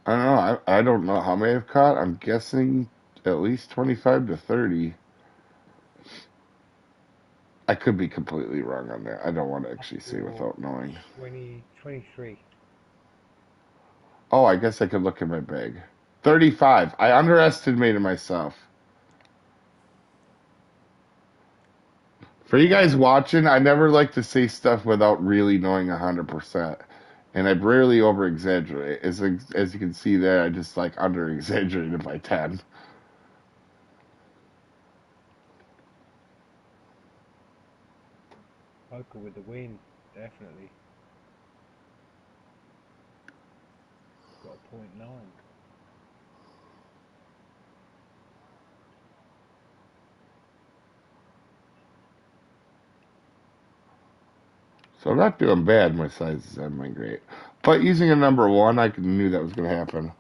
I don't know. I don't know how many I've caught. I'm guessing at least 25 to 30. I could be completely wrong on that. I don't want to actually say Or without knowing. 23. Oh, I guess I could look in my bag. 35. I underestimated myself. For you guys Wow. watching, I never like to say stuff without really knowing 100%. And I rarely over exaggerate. As you can see there, I just like under exaggerated by 10. Poker with the win. Definitely. Got a point 9. So I'm not doing bad. My size is not my great. But using a number one, I knew that was going to happen.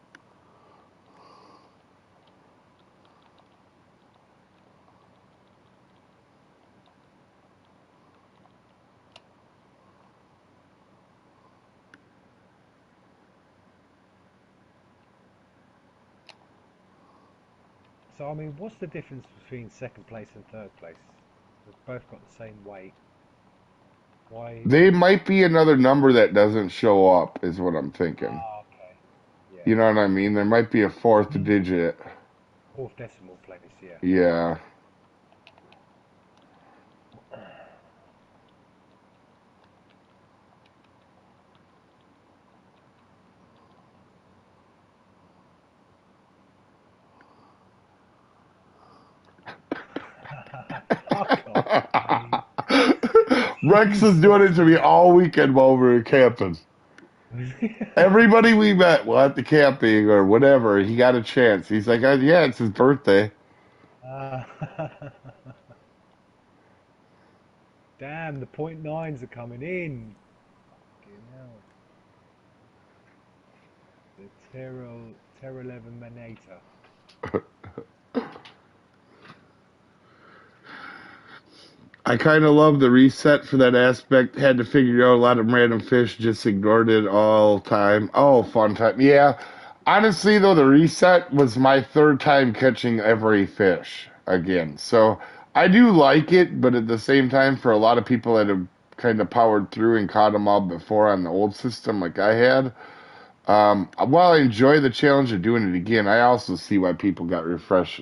So, I mean, what's the difference between second place and third place? They've both got the same weight. Why? They might be another number that doesn't show up, is what I'm thinking. Ah, okay. Yeah. You know what I mean? There might be a fourth digit. Fourth decimal place, yeah. Yeah. Fuck off. I mean, Rex is doing Jesus it to me all weekend while we were camping. Christ. Everybody we met while at the camping or whatever, he got a chance. He's like, yeah, it's his birthday. Uh, damn, the point nines are coming in. Fucking hell. The Terra 11 Manata. I kind of love the reset for that aspect. Had to figure out a lot of random fish, just ignored it all time. Oh, fun time. Yeah. Honestly, though, the reset was my third time catching every fish again. So I do like it, but at the same time, for a lot of people that have kind of powered through and caught them all before on the old system like I had, while I enjoy the challenge of doing it again, I also see why people got refreshed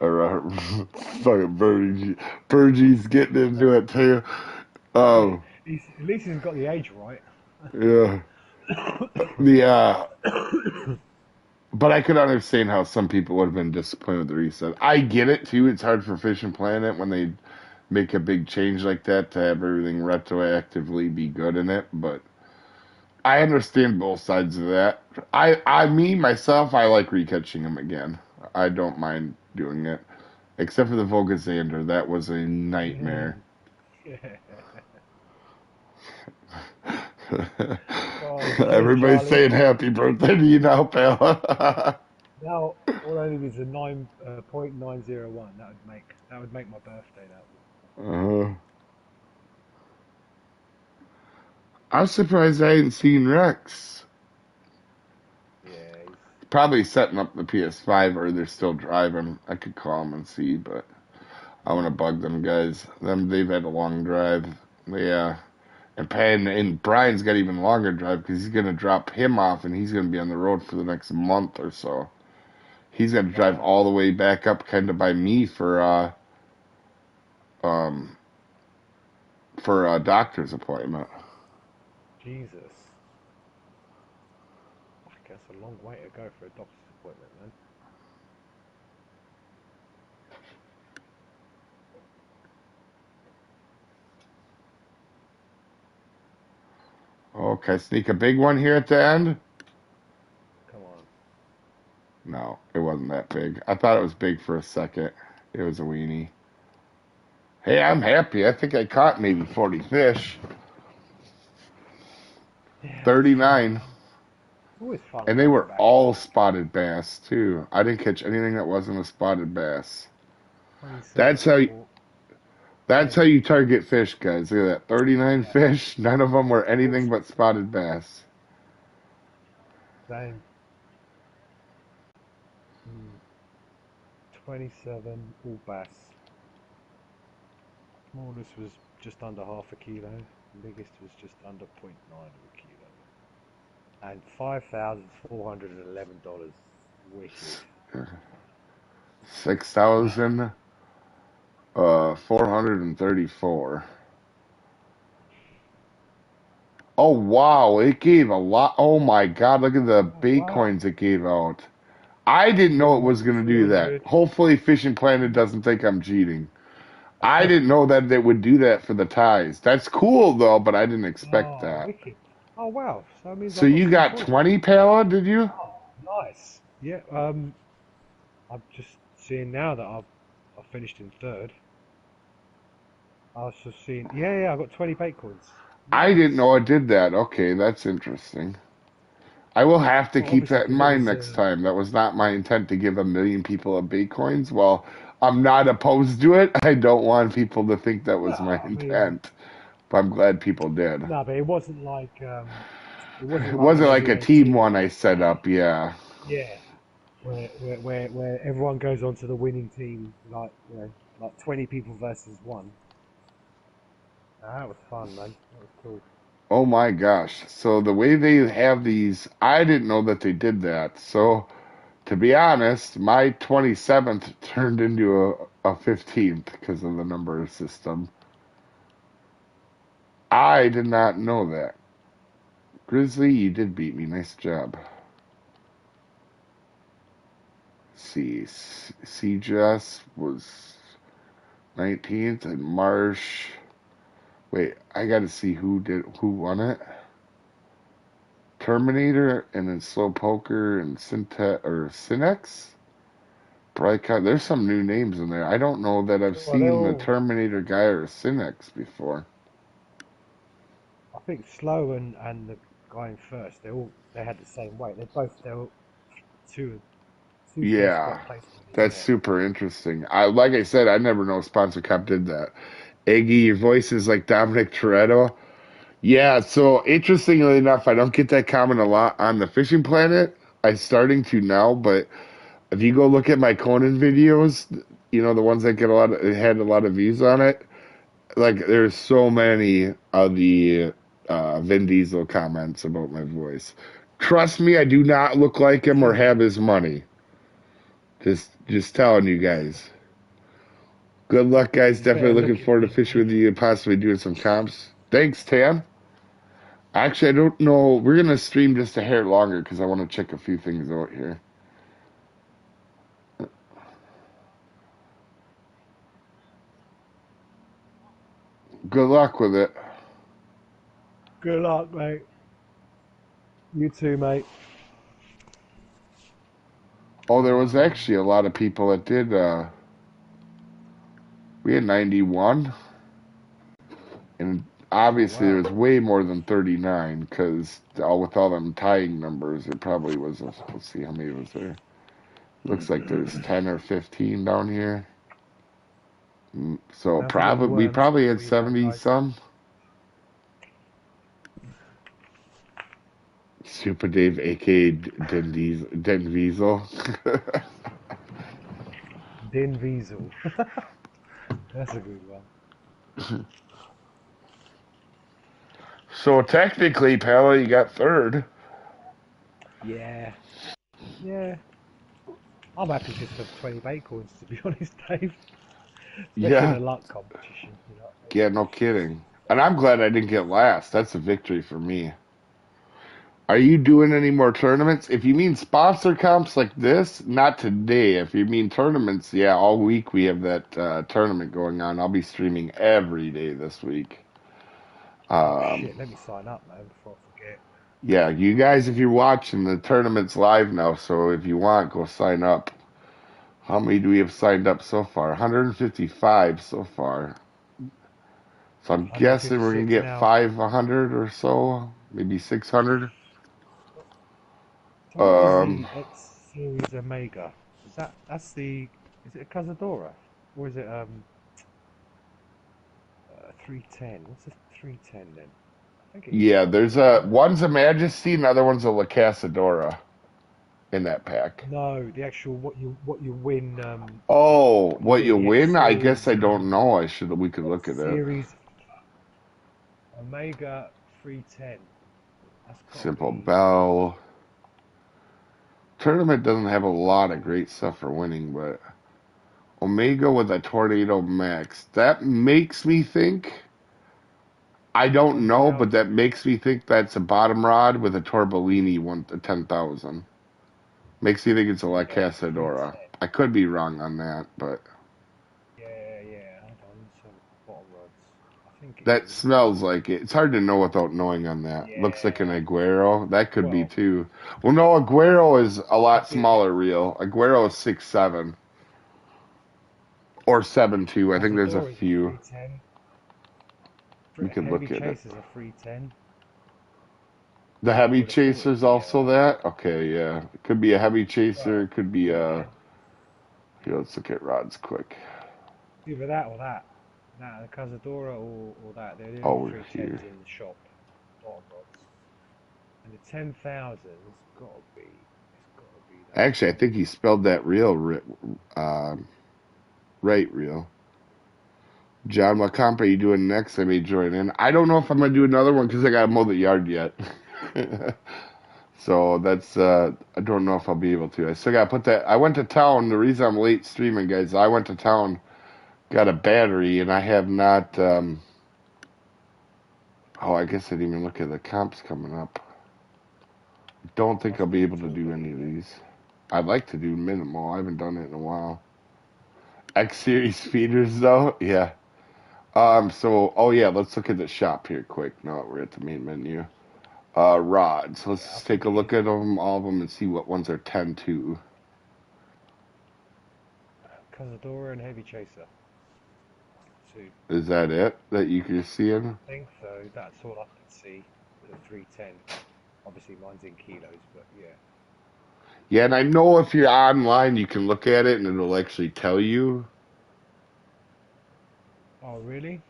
or fucking Burgie's getting into it too. Um, At least he's got the age right. yeah, the but I could understand how some people would have been disappointed with the reset. I get it too. It's hard for Fish and Planet when they make a big change like that to have everything retroactively be good in it, but I understand both sides of that. Me myself, I like recatching them again. I don't mind doing it, except for the Volgazander. That was a nightmare. Oh, cheers, Everybody's Charlie. saying happy birthday to you now, pal. Now, all I need is a 9.901. That would make my birthday. That uh, I'm surprised I ain't seen Rex. would. Yeah, Probably setting up the PS5 or they're still driving. I could call them and see, but I want to bug them guys. They've had a long drive. Yeah. And Brian's got even longer drive because he's gonna drop him off and he's gonna be on the road for the next month or so. He's got to drive wow. all the way back up, kind of by me um for a doctor's appointment. Jesus. Fuck, that's a long way to go for a doctor's appointment, man. Okay, sneak a big one here at the end? Come on. No, it wasn't that big. I thought it was big for a second. It was a weenie. Hey, I'm happy. I think I caught maybe 40 fish. Yeah, it's fun, 39. man. It's always fun And they going were back. all spotted bass, too. I didn't catch anything that wasn't a spotted bass. 27 That's how or that's 10. how you target fish, guys. Look at that. 39 Yeah, fish. None of them were anything awesome. but spotted bass. Same. 27 all bass. Smallest was just under half a kilo. Biggest was just under zero.9 of a kilo. And $5,411. Wicked. 6,000 434. Oh wow, it gave a lot. Oh my God, look at the Oh bait wow. coins it gave out. I didn't know it Ooh, was gonna do that. 300. Hopefully Fishing Planet doesn't think I'm cheating. I didn't know that it would do that for the ties. That's cool though, but I didn't expect Oh, that. wicked. Oh wow. So that means So I got you some got points. 20 Pala, did you? Oh, nice. Yeah, I'm just seeing now that I finished in third. I was just seeing, yeah, I got 20 bait coins. I didn't Nice. know it did that. Okay, that's interesting. I will have to Well, keep obviously, that in because it mind was, next time. That was not my intent to give a million people a Bitcoins. Well, I'm not opposed to it. I don't want people to think that was my well, I mean, intent, but I'm glad people did. no, but it wasn't It like wasn't when like every a team 18, one I set up. Yeah. yeah, where everyone goes on to the winning team, like, like 20 people versus one. That was fun, man. That was cool. Oh my gosh. So the way they have these, I didn't know that they did that. So to be honest, my 27th turned into a 15th because of the number system. I did not know that. Grizzly, you did beat me. Nice job. See, Seagrass was 19th, and Marsh. Wait, I got to see who won it. Terminator, and then Slow Poker and Synex. Brightcott. There's some new names in there. I don't know that I've Well, they're seen the all, Terminator guy or Synex before. I think Slow and the guy in first, they had the same weight. They're two best Yeah, got placed winners, that's yeah. super interesting. Like I said, I never know Sponsor Cup did that. Iggy, your voice is like Dominic Toretto. Yeah, so interestingly enough, I don't get that comment a lot on the Fishing Planet. I'm starting to now, but if you go look at my Conan videos, the ones that get it had a lot of views on it. Like, there's so many of the Vin Diesel comments about my voice. Trust me, I do not look like him or have his money. Just telling you guys. Good luck, guys. He's better Definitely looking looking forward to than fishing with Dave. you and possibly doing some comps. Thanks, Tam. Actually, I don't know. We're gonna stream just a hair longer because I want to check a few things out here. Good luck with it. Good luck, mate. You too, mate. Oh, there was actually a lot of people that did. We had 91, and Oh, obviously there wow. was way more than 39 because with all them tying numbers, it probably was. Let's see how many was there. Looks like there's 10 or 15 down here. So Don't forget the probably we worms probably had for you, man, 70 guys. some. Soopa-Dave, aka Den Diesel. Din Wiesel. That's a good one. So technically, Pella, you got third. Yeah. Yeah. I'm happy just for 20 bait coins, to be honest, Dave. Especially in Yeah, a luck competition, you know what I mean? yeah, no kidding. And I'm glad I didn't get last. That's a victory for me. Are you doing any more tournaments? If you mean sponsor comps like this, not today. If you mean tournaments, yeah, all week we have that tournament going on. I'll be streaming every day this week. Oh Um, shit, let me sign up, man, before I forget. yeah, you guys, if you're watching, the tournament's live now. So if you want, go sign up. How many do we have signed up so far? 155 so far. So I'm guessing we're gonna 156 get now. 500 or so, maybe 600. So what is Um, the X Series Omega? That's the is it a Cazadora? Or is it 310? What's a 310 then? I think it is a yeah, there's a 310. one's a Majesty, another one's a La Casadora in that pack. No, the actual what you win Oh, you what get you the X win? I guess Series I don't know. We could look at X it. Series Omega 310. That's got to Simple be Bell. Tournament doesn't have a lot of great stuff for winning, but Omega with a Tornado Max. That makes me think. I don't know, but 10,000. that makes me think that's a bottom rod with a Torbellini 10,000. Makes me think it's a La Omega Casadora. 310. I could be wrong on that, but Yeah. Hold on, let's have bottom rods. I think it that is. smells like it. It's hard to know without knowing on that. Looks like an Yeah. Aguero. That could be Well, too. Well, no, Aguero is a lot could be smaller reel. Aguero is 6'7" or 7'2". I think there's a Cazadores a few. 310. We could Heavy look at it. Chasers a 310 The heavy with a full. chaser's also that? Okay, yeah. It could be a heavy chaser. Well, It could be a. yeah. Here, let's look at rods quick. Either that or that. That, the Cazadora or that. They're the only Over 310s here. in the shop. Bottom rods. And the 10,000's got to be. It's got to be that Actually, I one. think he spelled that uh, right, real. John, what comp are you doing next? I may join in. I don't know if I'm gonna do another one because I gotta mow the yard yet. So that's I don't know if I'll be able to. I still gotta put that. I went to town. The reason I'm late streaming, guys, I went to town, got a battery, and I have not. Oh, I guess I didn't even look at the comps coming up. Don't think I'll Must be be the able to do any of Torbellino. these. I'd like to do minimal. I haven't done it in a while. X series feeders though, yeah. So oh yeah, let's look at the shop here quick. Now that we're at the main menu. Rods. Let's Yeah, I just take think a it look is. at them, all of them, and see what ones are 10-2. Cazadora and Heavy Chaser. Two. Is that it that you can see in? I think so. That's all I can see with a 310. Obviously, mine's in kilos, but yeah. Yeah, and I know if you're online, you can look at it and it'll actually tell you. Oh, really?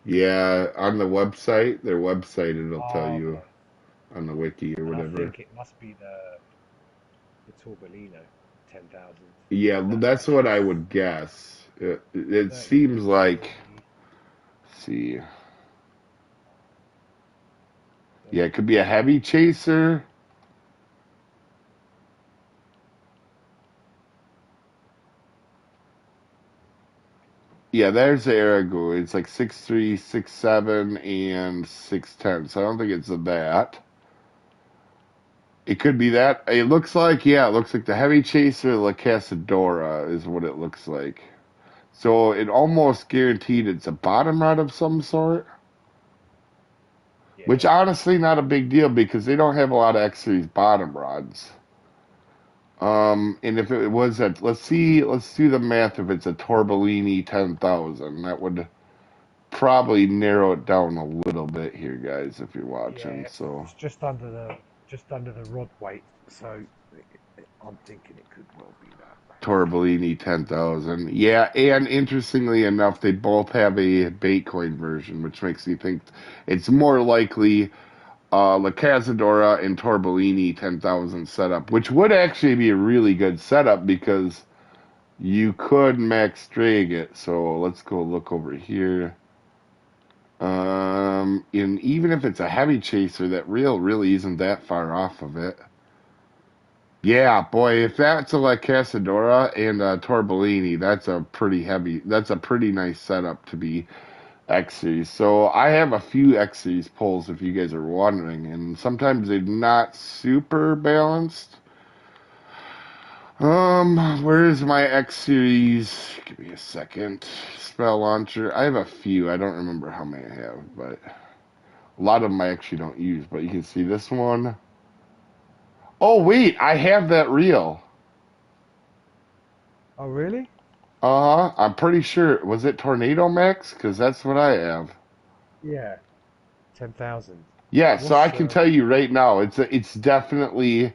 Yeah, on the website, their website, it'll tell Oh, you okay. on the wiki or And I whatever. think it must be the Torbellino 10,000. Yeah, That that's what I matches would guess. It seems 33, like, 30, let's see, yeah, it could be a 33. heavy chaser. Yeah, there's the Arago. It's like 6'3", 6'7", and 6'10". So I don't think it's that. It could be that. It looks like, yeah, it looks like the heavy chaser La Casadora is what it looks like. So it almost guaranteed it's a bottom rod of some sort, which Yeah. honestly not a big deal because they don't have a lot of X series bottom rods. And if it was at, let's do the math. If it's a Torbellini 10,000, that would probably narrow it down a little bit here, guys, if you're watching. Yeah. So It's just under the rod weight. So I'm thinking it could well be that. Torbellini 10,000. Yeah, and interestingly enough, they both have a Baitcoin version, which makes me think it's more likely La Casadora and Torbellini 10,000 setup, which would actually be a really good setup because you could max drag it. So let's go look over here. And even if it's a heavy chaser, that reel really isn't that far off of it. Yeah, boy, if that's a La Casadora and a Torbellini, that's a pretty nice setup to be X Series. So I have a few X Series polls if you guys are wondering, and sometimes they're not super balanced. Where's my X Series? Give me a second. Spell launcher. I have a few. I don't remember how many I have, but a lot of them I actually don't use. But you can see this one. Oh wait, I have that reel. Oh, really? I'm pretty sure. Was it Tornado Max? Because that's what I have. Yeah. 10,000. Yeah, so I What's can tell you right now, it's definitely.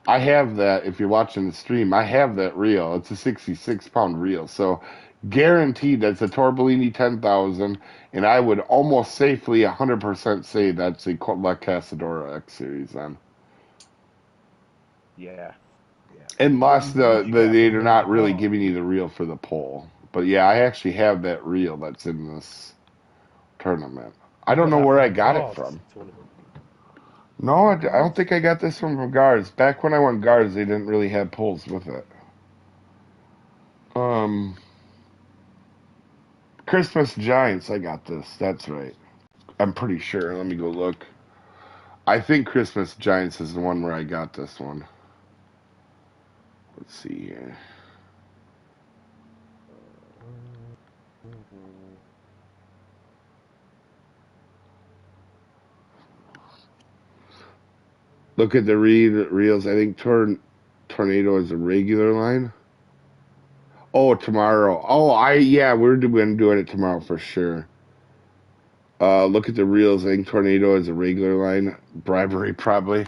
I have that. If you're watching the stream, I have that reel. It's a 66-pound reel, so guaranteed that's a Torbellini 10,000, and I would almost safely 100% say that's a La Casadora X series then, Yeah. Yeah. unless Where'd you get that from? they're not really Leaderboard? giving you the reel for the pole. But yeah, I actually have that reel that's in this tournament. I You don't got know that where from I the got it guards from. tournament. No, From the I don't guards? think I got this one from Guards. Back when I went Guards, they didn't really have poles with it. Um, Christmas Giants, I got this. That's right. I'm pretty sure. Let me go look. I think Christmas Giants is the one where I got this one. Let's see here. Look at the reels. I think Tornado is a regular line. Oh, tomorrow. Oh, yeah, we're doing it tomorrow for sure. Look at the reels. I think Tornado is a regular line. Bribery, probably.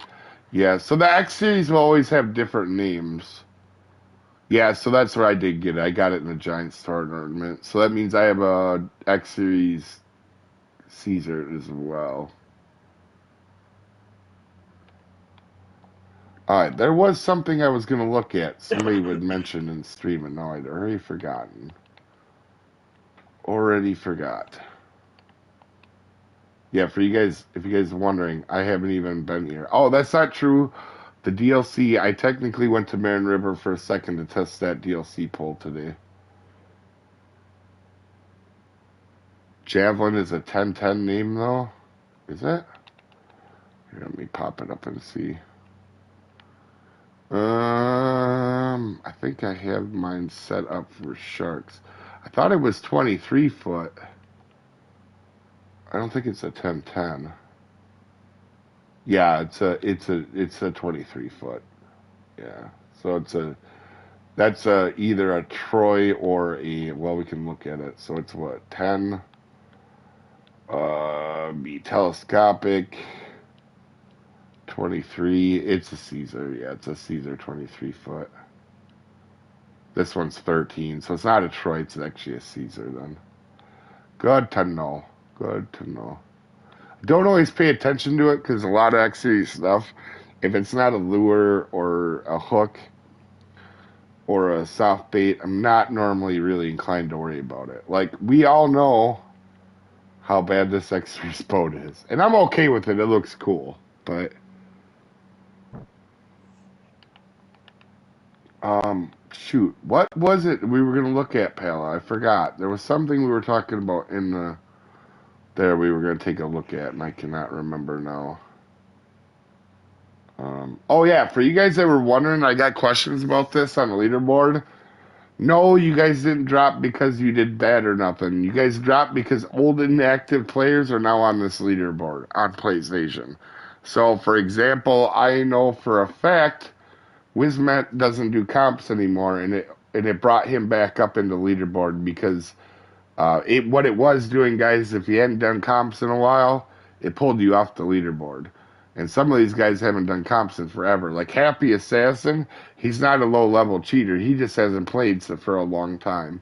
Yeah, so the X Series will always have different names. Yeah, so that's where I did get it. I got it in the Giants tournament. So that means I have a X Series Caesar as well. All right, there was something I was going to look at. Somebody would mention in stream, and now I'd already forgotten. Already forgot. Yeah, for you guys, if you guys are wondering, I haven't even been here. Oh, that's not true. The DLC, I technically went to Marin River for a second to test that DLC poll today. Javelin is a 10-10 name, though? Is it? Here, let me pop it up and see. I think I have mine set up for sharks. I thought it was 23 foot. I don't think it's a 10-10. Yeah, it's a 23 foot. Yeah. So that's either a Troy or well, we can look at it. So it's what, 10, be telescopic, 23. It's a Caesar. Yeah, it's a Caesar 23 foot. This one's 13, so it's not a Troy, it's actually a Caesar then. Good to know. Good to know. Don't always pay attention to it because a lot of X Series stuff, if it's not a lure or a hook or a soft bait, I'm not normally really inclined to worry about it. Like, we all know how bad this X Series boat is. And I'm okay with it. It looks cool. But, shoot. What was it we were going to look at, Pala? I forgot. There was something we were talking about in the... There, we were going to take a look at, and I cannot remember now. Oh, yeah. For you guys that were wondering, I got questions about this on the leaderboard. No, you guys didn't drop because you did bad or nothing. You guys dropped because old inactive players are now on this leaderboard on PlayStation. So, for example, I know for a fact Wizmet doesn't do comps anymore, and it brought him back up into leaderboard because what it was doing, guys, if you hadn't done comps in a while, it pulled you off the leaderboard. And some of these guys haven't done comps in forever. Like Happy Assassin, he's not a low level cheater. He just hasn't played for a long time.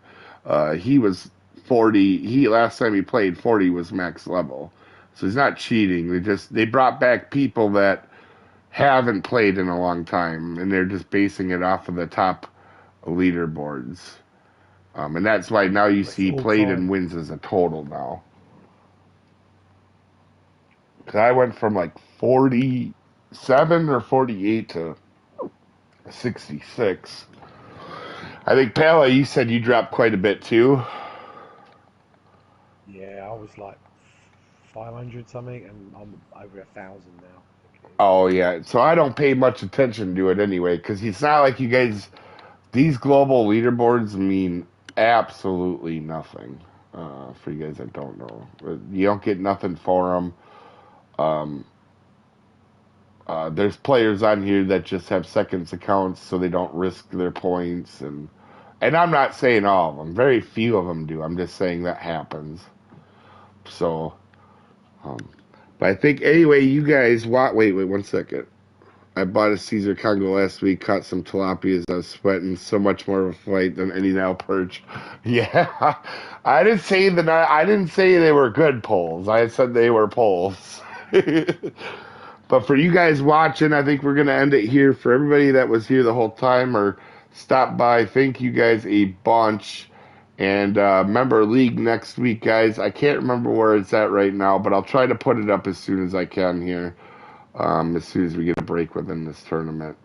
He was 40. Last time he played 40 was max level. So he's not cheating. They brought back people that haven't played in a long time, and they're just basing it off of the top leaderboards. And that's why now you It's see all played and time. wins as a total now. Because I went from like 47 or 48 to 66. I think, Pala, you said you dropped quite a bit too. Yeah, I was like 500 something, and I'm over 1,000 now. I think it is. Oh yeah, so I don't pay much attention to it anyway, because it's not like you guys. These global leaderboards mean absolutely nothing for you guys that don't know. You don't get nothing for them. Um, there's players on here that just have seconds accounts, so they don't risk their points, and I'm not saying all of them. Very few of them do. I'm just saying that happens. So, um, but I think anyway, you guys. Wait, 1 second. I bought a Caesar Congo last week, caught some tilapias. I was sweating so much more of a fight than any now perch. Yeah, I didn't say they were good polls. I said they were polls. But for you guys watching, I think we're gonna end it here. For everybody that was here the whole time or stopped by, thank you guys a bunch. And remember League next week, guys. I can't remember where it's at right now, but I'll try to put it up as soon as I can here as soon as we get a break within this tournament.